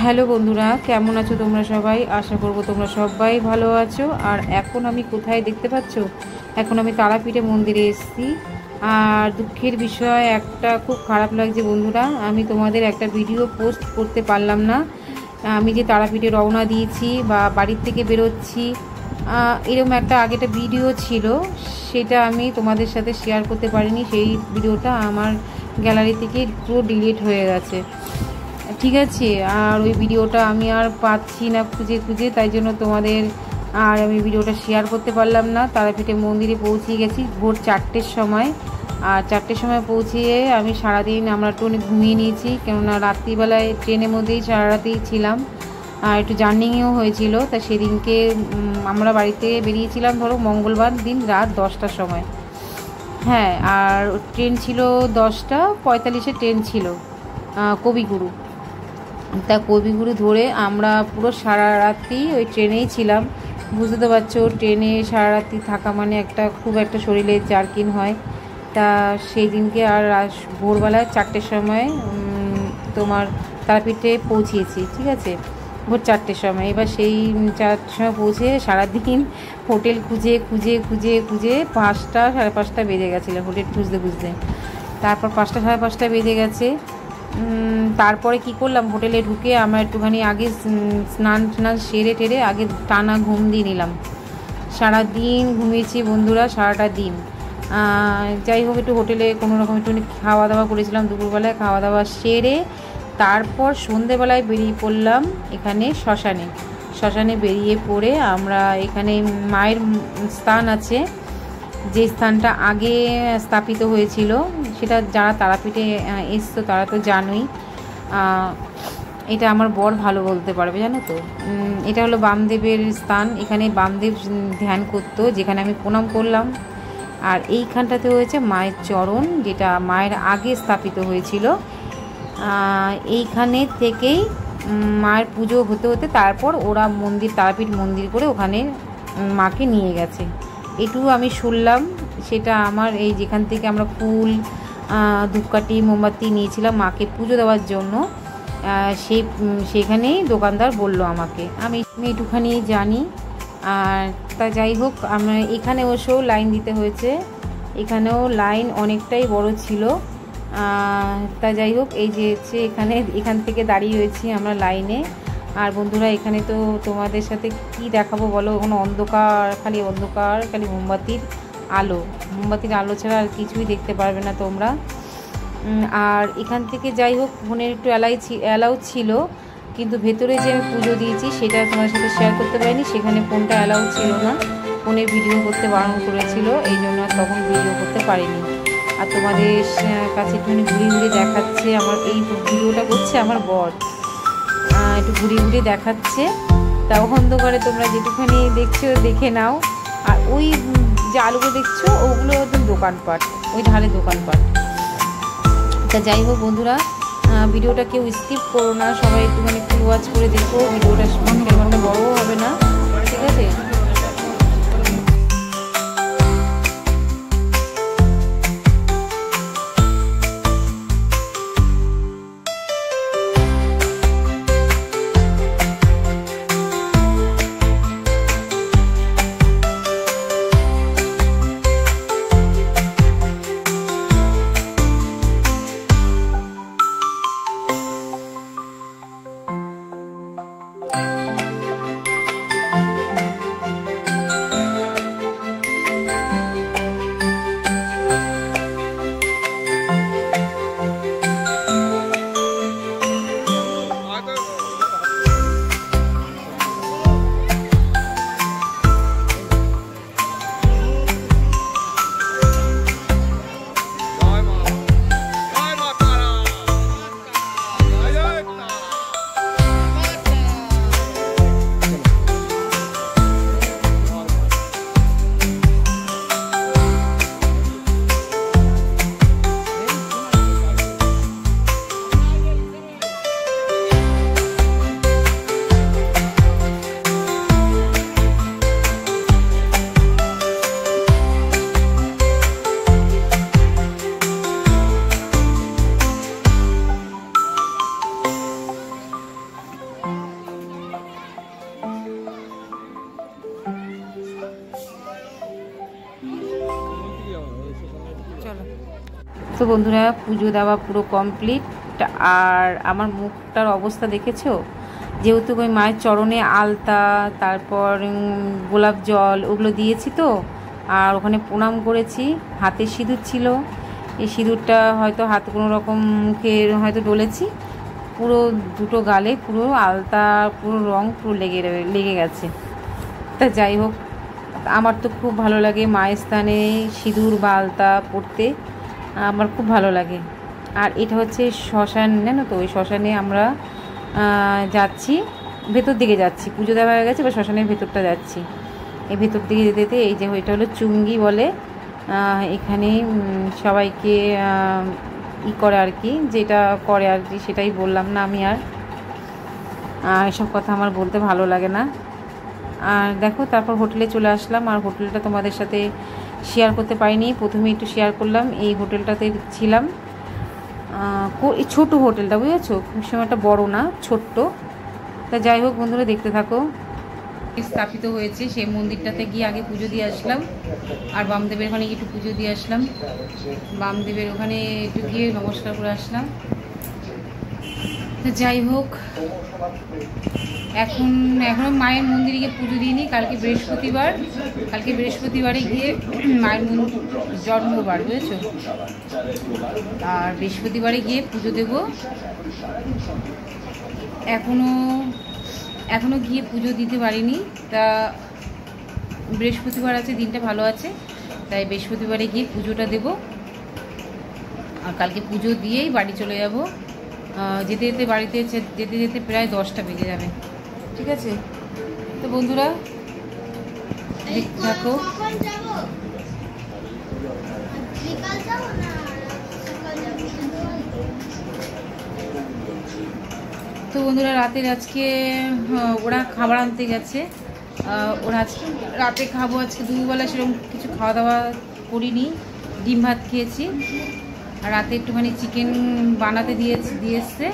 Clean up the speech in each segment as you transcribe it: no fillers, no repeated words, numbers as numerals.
Hello বন্ধুরা, কেমন আছো তোমরা সবাই? আশা করবো তোমরা সবাই ভালো আছো। আর এখন আমি কোথায় দেখতে পাচ্ছ? এখন আমি তারাপীঠে মন্দিরে এসেছি। আর দুঃখের বিষয় একটা, খুব খারাপ লাগছে বন্ধুরা, আমি তোমাদের একটা ভিডিও পোস্ট করতে পারলাম না। আমি যে তারাপীঠে রওনা দিয়েছি বা বাড়ির থেকে বেরোচ্ছি, এরকম একটা আগে একটা ভিডিও ছিল, সেটা আমি তোমাদের সাথে শেয়ার করতে পারিনি। সেই ভিডিওটা আমার গ্যালারি থেকে পুরো ডিলিট হয়ে গেছে, ঠিক আছে। আর ওই ভিডিওটা আমি আর পাচ্ছি না খুঁজে খুঁজে, তাই জন্য তোমাদের আর আমি ভিডিওটা শেয়ার করতে পারলাম না। তারাপীঠে মন্দিরে পৌঁছে গেছি ভোর 4টের সময়। আর 4টের সময় পৌঁছিয়ে আমি সারাদিন আমরা একটু ঘুমিয়ে নিয়েছি, কেননা রাত্রিবেলায় ট্রেনের মধ্যেই সারা রাতেই ছিলাম। আর একটু জার্নিংও হয়েছিল, তা সেদিনকে আমরা বাড়িতে বেরিয়েছিলাম ধরো মঙ্গলবার দিন রাত 10টার সময়। হ্যাঁ, আর ট্রেন ছিল 10টা 45-এ ট্রেন ছিল কবিগুরু। তা কবিগুরু ধরে আমরা পুরো সারা রাত্রি ওই ট্রেনেই ছিলাম। বুঝতে তো পারছো, ট্রেনে সারা রাত্রি থাকা মানে খুব একটা শরীরে জার্কিং হয়। তা সেই দিনকে আর ভোরবেলা 4টের সময় তোমার তারাপীঠে পৌঁছিয়েছি, ঠিক আছে, ভোর 4টের সময়। এবার সেই 4টার সময় পৌঁছে সারাদিন হোটেল খুঁজে খুঁজে খুঁজে খুঁজে 5টা 5:30 বেজে গেছিলো হোটেল খুঁজতে খুঁজতে। তারপর 5টা 5:30 বেজে গেছে। তারপরে কি করলাম, হোটেলে ঢুকে আমরা একটুখানি আগে স্নান সেরে টেরে আগে টানা ঘুম দিয়ে নিলাম। সারাদিন ঘুমিয়েছি বন্ধুরা, সারাটা দিন। যাই হোক, একটু হোটেলে কোনো রকম একটুখানি খাওয়া দাওয়া করেছিলাম দুপুরবেলায়, খাওয়া দাওয়া সেরে তারপর সন্ধেবেলায় বেরিয়ে পড়লাম এখানে শ্মশানে বেরিয়ে পড়ে আমরা এখানে মায়ের স্থান আছে, যে স্থানটা আগে স্থাপিত হয়েছিল, সেটা যারা তারাপীঠে এসছো তারা তো জানোই। এটা আমার বর ভালো বলতে পারবে, জানো তো। এটা হলো বামদেবের স্থান, এখানে বামদেব ধ্যান করতো, যেখানে আমি প্রণাম করলাম। আর এইখানটাতে হয়েছে মায়ের চরণ, যেটা মায়ের আগে স্থাপিত হয়েছিল। এইখানে থেকেই মায়ের পুজো হতে হতে তারপর ওরা তারাপীঠ মন্দির করে ওখানে মাকে নিয়ে গেছে, এটুকু আমি শুনলাম। সেটা আমার এই যেখান থেকে আমরা ফুল ধূপকাঠি মোমবাতি নিয়েছিলাম মাকে পুজো দেওয়ার জন্য, সেখানেই দোকানদার বলল আমাকে, আমি একটুখানি জানি। আর তা যাই হোক, আমরা এখানে এসেও লাইন দিতে হয়েছে, এখানেও লাইন অনেকটাই বড় ছিল। তা যাই হোক, এই যে এখান থেকে দাঁড়িয়ে রয়েছি আমরা লাইনে। আর বন্ধুরা, এখানে তো তোমাদের সাথে কি দেখাবো বলো, ওখানে অন্ধকার, খালি মোমবাতির আলো ছাড়া আর কিছুই দেখতে পারবে না তোমরা। আর এখান থেকে যাই হোক, ফোনের একটু অ্যালাউ ছিল, কিন্তু ভেতরে যে আমি পুজো দিয়েছি সেটা তোমার সাথে শেয়ার করতে পারিনি, সেখানে ফোনটা অ্যালাউ ছিল না, ফোনে ভিডিও করতে বারণ করেছিল, এই জন্য তখন ভিডিও করতে পারিনি। আর তোমাদের কাছে একটুখানি ঘুরে দেখাচ্ছে, আমার এই ভিডিওটা করছে আমার বর, একটু ঘুরে দেখাচ্ছে। তা অন্ধকারে তোমরা যেটুখানি দেখছো দেখে নাও। আর ওই যে আলোগুলো দেখছো ওগুলো একদম দোকানপাট, ওই ধারে দোকানপাট। তা যাই হোক বন্ধুরা, ভিডিওটা কেউ স্কিপ করো না, সবাই একটুখানি ফুল ওয়াচ করে দেখো, ভিডিওটা তেমনটা বড়ও হবে না, ঠিক আছে। তো বন্ধুরা পুজো দেওয়া পুরো কমপ্লিট। আর আমার মুখটার অবস্থা দেখেছো? যেহেতু ওই মায়ের চরণে আলতা, তারপর গোলাপ জল ওগুলো দিয়েছি তো, আর ওখানে প্রণাম করেছি। হাতে সিঁদুর ছিল, এই সিঁদুরটা হয়তো হাতে কোনো রকম মুখে হয়তো ডলেছি, পুরো দুটো গালে পুরো আলতা, পুরো রং পুরো লেগে গেছে। তা যাই হোক, আমার তো খুব ভালো লাগে মায়ের স্থানে সিঁদুর বা আলতা পরতে, আমার খুব ভালো লাগে। আর এটা হচ্ছে শ্মশান, জানো তো? ওই শ্মশানে আমরা যাচ্ছি, ভেতর দিকে যাচ্ছি, পুজো দেওয়া হয়ে গেছে, বা শ্মশানের ভেতরটা যাচ্ছি। এই ভেতর দিকে যেতে যেতে এই যে এটা হলো চুঙ্গি বলে, এখানে সবাইকে ই করে আর কি, যেটা করে আর কি সেটাই বললাম না আমি। আর এসব কথা আমার বলতে ভালো লাগে না। আর দেখো, তারপর হোটেলে চলে আসলাম। আর হোটেলটা তোমাদের সাথে শেয়ার করতে পারিনি, প্রথমে একটু শেয়ার করলাম। এই হোটেলটাতে ছিলাম, এই ছোটো হোটেলটা, বুঝেছো? খুব সময় একটা বড়ো না, ছোট্ট। তা যাই হোক বন্ধুরা, দেখতে থাকো। স্থাপিত হয়েছে সেই মন্দিরটাতে গিয়ে আগে পুজো দিয়ে আসলাম, আর বামদেবের ওখানে একটু পুজো দিয়ে আসলাম। বামদেবের ওখানে একটু গিয়ে নমস্কার করে আসলাম। তো যাই হোক, এখনও মায়ের মন্দিরে গিয়ে পুজো দিইনি। কালকে বৃহস্পতিবারে গিয়ে মায়ের জন্মবার, বুঝেছো? আর বৃহস্পতিবারে গিয়ে পুজো দেব। এখনও গিয়ে পুজো দিতে পারিনি। তা বৃহস্পতিবার আছে, দিনটা ভালো আছে, তাই বৃহস্পতিবারে গিয়ে পুজোটা দেব। আর কালকে পুজো দিয়েই বাড়ি চলে যাব। যেতে যেতে প্রায় 10টা বেজে যাবে। ঠিক আছে? তো বন্ধুরা দেখতে থাকো। তো বন্ধুরা, রাতের আজকে ওরা খাবার আনতে গেছে। ওরা আজকে রাতে খাবো। আজকে দুপুরবেলা সেরকম কিছু খাওয়া দাওয়া করিনি, ডিম ভাত খেয়েছি। আর রাতে একটুখানি চিকেন বানাতে দিয়ে এসছে,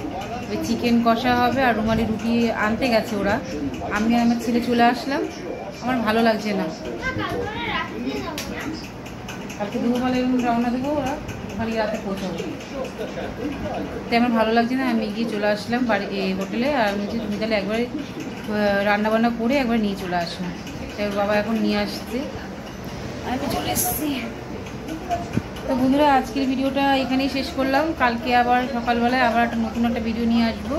ওই চিকেন কষা হবে। আর রুমালি রুটি আনতে গেছে ওরা, আমি আর আমার ছেলে চলে আসলাম। আমার ভালো লাগছে না, কালকে দুপুরবেলা রওনা দেবো, ওরা ওখানে রাতে পৌঁছাবো, তাই আমার ভালো লাগছে না। আমি গিয়ে চলে আসলাম বাড়ি হোটেলে। আর আমি বলছি তুমি তাহলে একবারে রান্নাবান্না করে একবার নিয়ে চলে আসো। তাই ওর বাবা এখন নিয়ে আসছে, আমি চলে এসেছি। তো বন্ধুরা, আজকের ভিডিওটা এখানেই শেষ করলাম। কালকে আবার সকালবেলায় আবার নতুন একটা ভিডিও নিয়ে আসবো,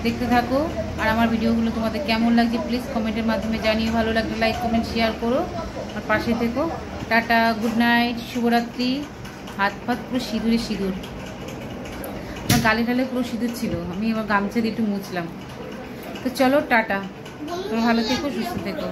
দেখতে থাকো। আর আমার ভিডিওগুলো তোমাদের কেমন লাগছে প্লিজ কমেন্টের মাধ্যমে জানিয়ে। ভালো লাগলে লাইক কমেন্ট শেয়ার করো, আর পাশে থেকো। টাটা, গুড নাইট, শুভরাত্রি। হাত পুরো সিঁদুর, আমার গালে টালে পুরো সিঁদুর ছিল, আমি এবার গামছা দিয়ে একটু মুছলাম। তো চলো টাটা, তোমরা ভালো থেকো, সুস্থ থেকো।